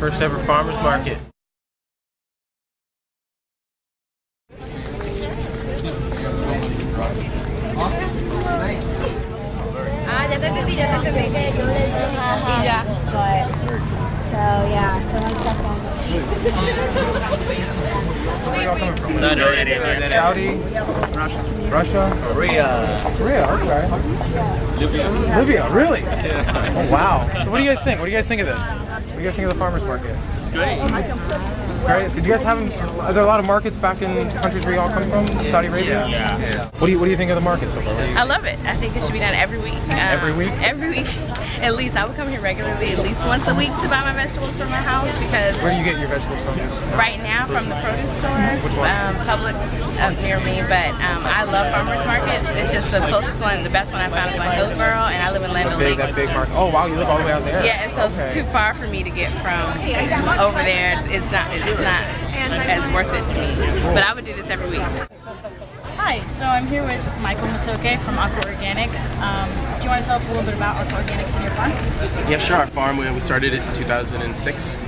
First ever farmers market. So yeah, so my stuff on. Where are y'all coming from? Saudi? Russia? Korea, okay. Libya, really? Oh, wow. So what do you guys think? What do you guys think of this? What do you guys think of the farmers market? It's great. It's great. So do you guys have, are there a lot of markets back in countries where y'all come from? Saudi Arabia? Yeah. What do you think of the market so far? I love it. I think it should be done every week. Every week? Every week. At least. I would come here regularly, at least once a week to buy my vegetables from my house because... Where do you get your vegetables from? Right now from the produce store. Which one? Publix up near me, but I love farmers markets. It's just the closest one, the best one I found is like Hillsboro, and I live in Land O'Lakes. That big market. Oh wow, you live all the way out there? Yeah, and so it's too far for me to get from over there. It's not as worth it to me. But I would do this every week. Hi, so I'm here with Michael Masoke from Aqua Organics. Do you want to tell us a little bit about Aqua Organics and your farm? Yeah, sure. Our farm, we started it in 2006.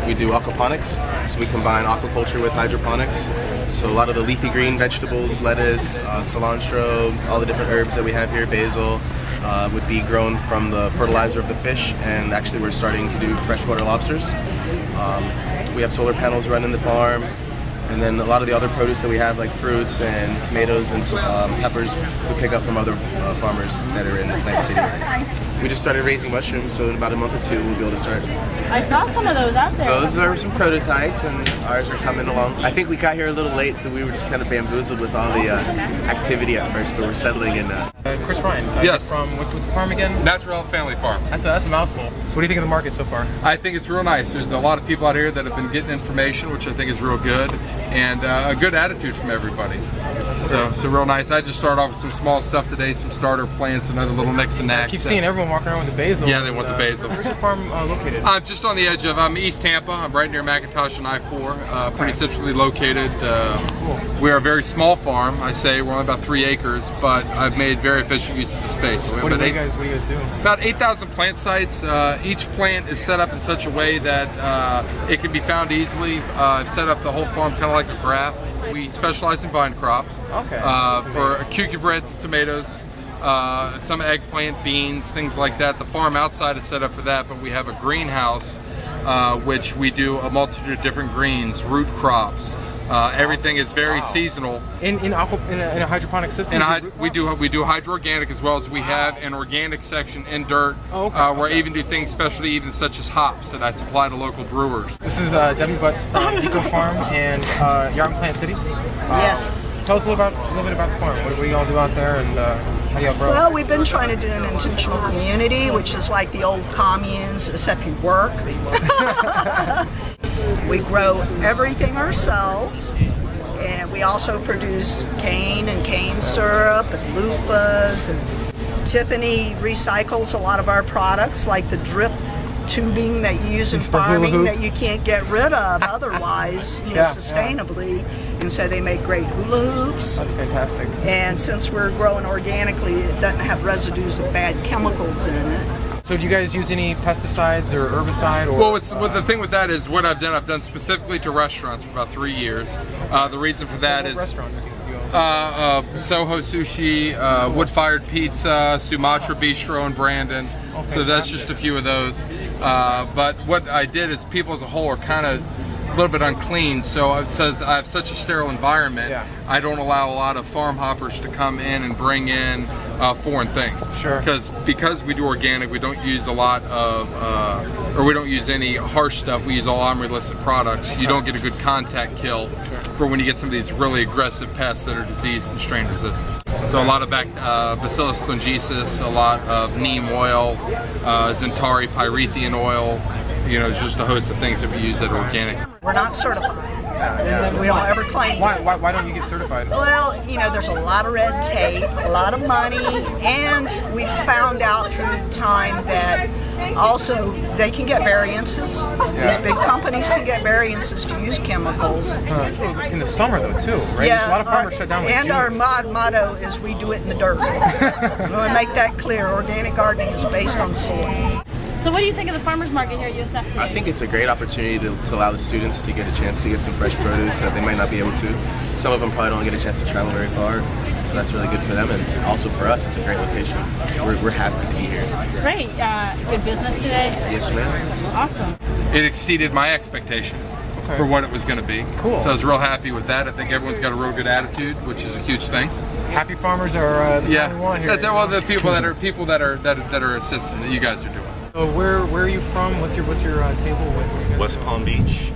We do aquaponics, so we combine aquaculture with hydroponics. So a lot of the leafy green vegetables, lettuce, cilantro, all the different herbs that we have here, basil, would be grown from the fertilizer of the fish, and actually we're starting to do freshwater lobsters. We have solar panels running the farm. And then a lot of the other produce that we have, like fruits and tomatoes and peppers, we pick up from other farmers that are in Plant City. We just started raising mushrooms, so in about a month or two we'll be able to start. I saw some of those out there. Those are some prototypes, and ours are coming along. I think we got here a little late, so we were just kind of bamboozled with all the activity at first, but we're settling in now. Chris Ryan. Yes. From, what's the farm again? Natural Family Farm. That's a mouthful. So what do you think of the market so far? I think it's real nice. There's a lot of people out here that have been getting information, which I think is real good, and a good attitude from everybody. So real nice. I just started off with some small stuff today, some starter plants, another little nicks and knacks. I keep seeing everyone walking around with the basil. Yeah, they want the basil. Where's your farm located? I'm just on the edge of East Tampa. I'm right near McIntosh and I-4, pretty centrally located. We are a very small farm. I say we're only about 3 acres, but I've made very efficient use of the space. So what do you guys do? About 8,000 plant sites. Each plant is set up in such a way that it can be found easily. I've set up the whole farm kind of like a graph. We specialize in vine crops. Okay. For cucurbits, tomatoes, some eggplant, beans, things like that. The farm outside is set up for that, but we have a greenhouse which we do a multitude of different greens, root crops. Everything is very seasonal. In a hydroponic system? We do hydro-organic as well as we have an organic section in dirt where I even do things specialty, even such as hops that I supply to local brewers. This is Debbie Butts from Eco Farm, and you're out in Plant City? Yes. Tell us a little bit about the farm. What do y'all do out there, and how do y'all grow? Well, we've been trying to do an intentional community, which is like the old communes, except you work. We grow everything ourselves, and we also produce cane and cane syrup and loofahs, and Tiffany recycles a lot of our products, like the drip tubing that you use in farming that you can't get rid of otherwise, sustainably. And so they make great hula hoops. That's fantastic. And since we're growing organically, it doesn't have residues of bad chemicals in it. So do you guys use any pesticides or herbicide? Or, well, the thing with that is what I've done specifically to restaurants for about 3 years. The reason for that is Soho Sushi, Wood Fired Pizza, Sumatra Bistro in Brandon. Oh, so that's just a few of those. But what I did is people as a whole are kind of a little bit unclean, so it says I have such a sterile environment. I don't allow a lot of farm hoppers to come in and bring in foreign things. Sure. Because we do organic, we don't use a lot of, or we don't use any harsh stuff. We use all illicit products. You don't get a good contact kill for when you get some of these really aggressive pests that are disease and strain resistant. So a lot of Bacillus thuringiensis, a lot of neem oil, Zentari pyrethian oil. Just a host of things that we use that are organic. We're not certified. We don't ever claim. Why don't you get certified? Well, there's a lot of red tape, a lot of money, and we found out through time that also they can get variances. These big companies can get variances to use chemicals. In the summer though too, right? Yeah, a lot of farmers shut down. And our motto is we do it in the dirt. We want to make that clear. Organic gardening is based on soil. So what do you think of the Farmers Market here at USF today? I think it's a great opportunity to allow the students to get a chance to get some fresh produce that they might not be able to. Some of them probably don't get a chance to travel very far, so that's really good for them, and also for us, it's a great location. We're happy to be here. Great. Good business today? Yes, ma'am. Awesome. It exceeded my expectation for what it was going to be. Cool. So I was real happy with that. I think everyone's got a real good attitude, which is a huge thing. Happy farmers are the only one here. That's well, the people that are assisting that you guys are doing. So where are you from? What's your table? What you guys West do? Palm Beach.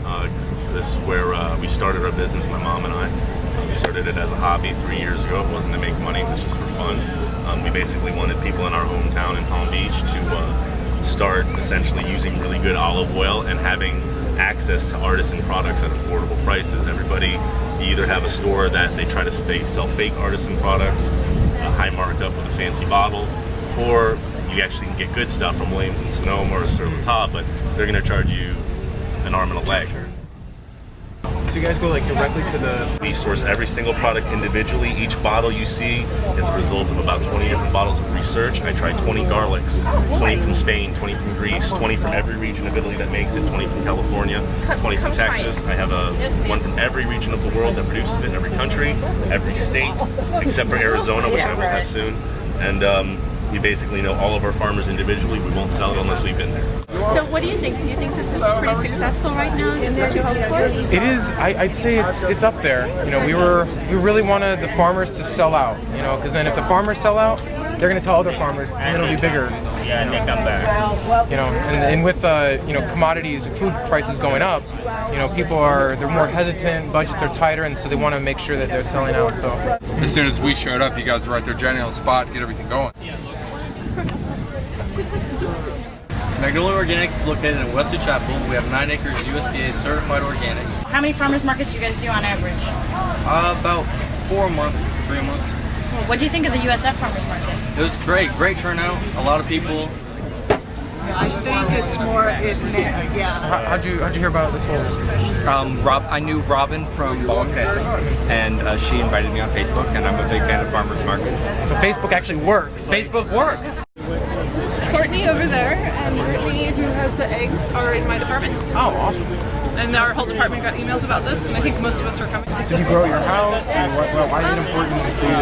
This is where we started our business, my mom and I. We started it as a hobby 3 years ago. It wasn't to make money, it was just for fun. We basically wanted people in our hometown in Palm Beach to start essentially using really good olive oil and having access to artisan products at affordable prices. Everybody, you either have a store that they sell fake artisan products, a high markup with a fancy bottle, or you actually can get good stuff from Williams and Sonoma or Sur La Table, but they're going to charge you an arm and a leg. So you guys go like directly to the... We source every single product individually. Each bottle you see is a result of about 20 different bottles of research. I tried 20 garlics, 20 from Spain, 20 from Greece, 20 from every region of Italy that makes it, 20 from California, 20 from Texas. I have one from every region of the world that produces it, every country, every state, except for Arizona, which I will have soon. And we basically know all of our farmers individually. We won't sell it unless we've been there. So what do you think? Do you think this is pretty successful right now? Is this what you hope for? It is. I'd say it's up there. You know, we really wanted the farmers to sell out. You know, because then if the farmers sell out, they're going to tell other farmers, and it'll be bigger. Yeah, I think I'm back. You know, and with you know, commodities, food prices going up, you know, they're more hesitant, budgets are tighter, and so they want to make sure that they're selling out. So As soon as we showed up, you guys were right there, Jenny, on the spot to get everything going. Magnolia Organics is located in Wesley Chapel. We have 9 acres USDA certified organic. How many farmers markets do you guys do on average? About 4 a month, 3 a month. What do you think of the USF Farmers Market? It was great turnout, a lot of people. I think it's more, yeah. how'd you hear about this whole? I knew Robin from Ball and Fancy, and she invited me on Facebook, and I'm a big fan of Farmers Market. So Facebook actually works. Facebook works! Courtney over there, and Brittany, who has the eggs, are in my department. Oh, awesome. And our whole department got emails about this, and I think most of us are coming. Did you grow at your house? And why is it important for you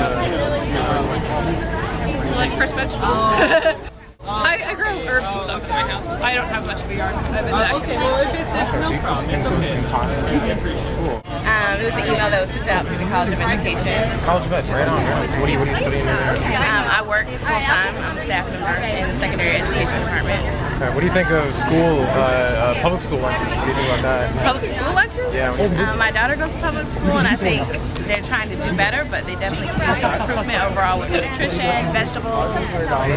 to? Like fresh vegetables. I grow herbs and stuff in my house. I don't have much of a yard. I have a deck. Okay, no problem. Cool. It was an email that was sent out through the College of Education. College of Ed, right on. What are you studying there? I work full-time. I'm a staff member in the secondary education department. Okay, what do you think of school, public school lunches? What do you think about that? Public school lunches? Yeah. My daughter goes to public school, and I think they're trying to do better, but they definitely need some improvement overall with the nutrition, vegetables,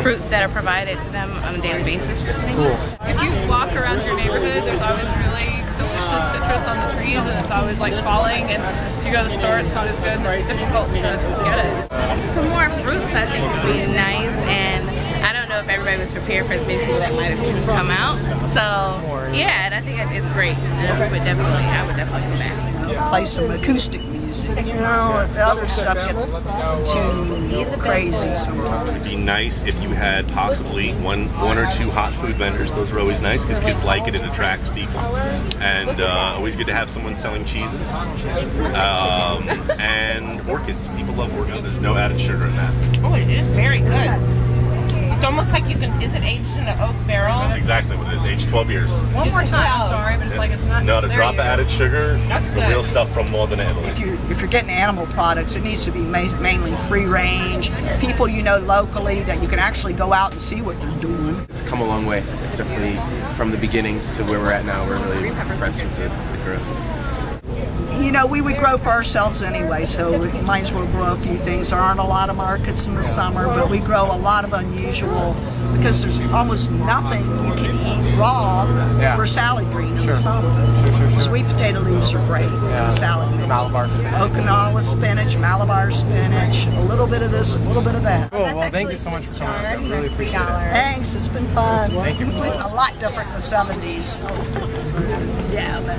fruits that are provided to them on a daily basis. Cool. If you walk around your neighborhood, there's always really delicious citrus on the trees, and it's always like falling, and if you go to the store, it's not as good, and it's difficult to get it. Some more fruits I think would be nice, and I don't know if everybody was prepared for as many people that might have come out. So yeah, and I think it's great. And I would definitely come back. Play some acoustic music. You know, the other stuff gets too crazy sometimes. It'd be nice if you had possibly one or two hot food vendors. Those are always nice because kids like it attracts people. And always good to have someone selling cheeses. And orchids. People love orchids. There's no added sugar in that. Oh, it is very good. It's almost like you can, is it aged in an oak barrel? That's exactly what it is. Aged 12 years. One more time, I'm sorry, but it's like it's not. Not a drop of added sugar. That's the real stuff from Northern Italy. If you're getting animal products, it needs to be mainly free range. People you know locally that you can actually go out and see what they're doing. It's come a long way. It's definitely from the beginnings to where we're at now. We're really impressed with the growth. You know, we would grow for ourselves anyway, so we might as well grow a few things. There aren't a lot of markets in the summer, but we grow a lot of unusual, because there's almost nothing you can eat raw for salad green in the summer. Sure. Sweet potato leaves are great in the salad mix. Malabar spinach. Okinawa spinach, Malabar spinach, a little bit of this, a little bit of that. Cool. Well, thank you so much for coming. I really appreciate it. Thanks, it's been fun. Thank you. A lot different in the 70s. Yeah, but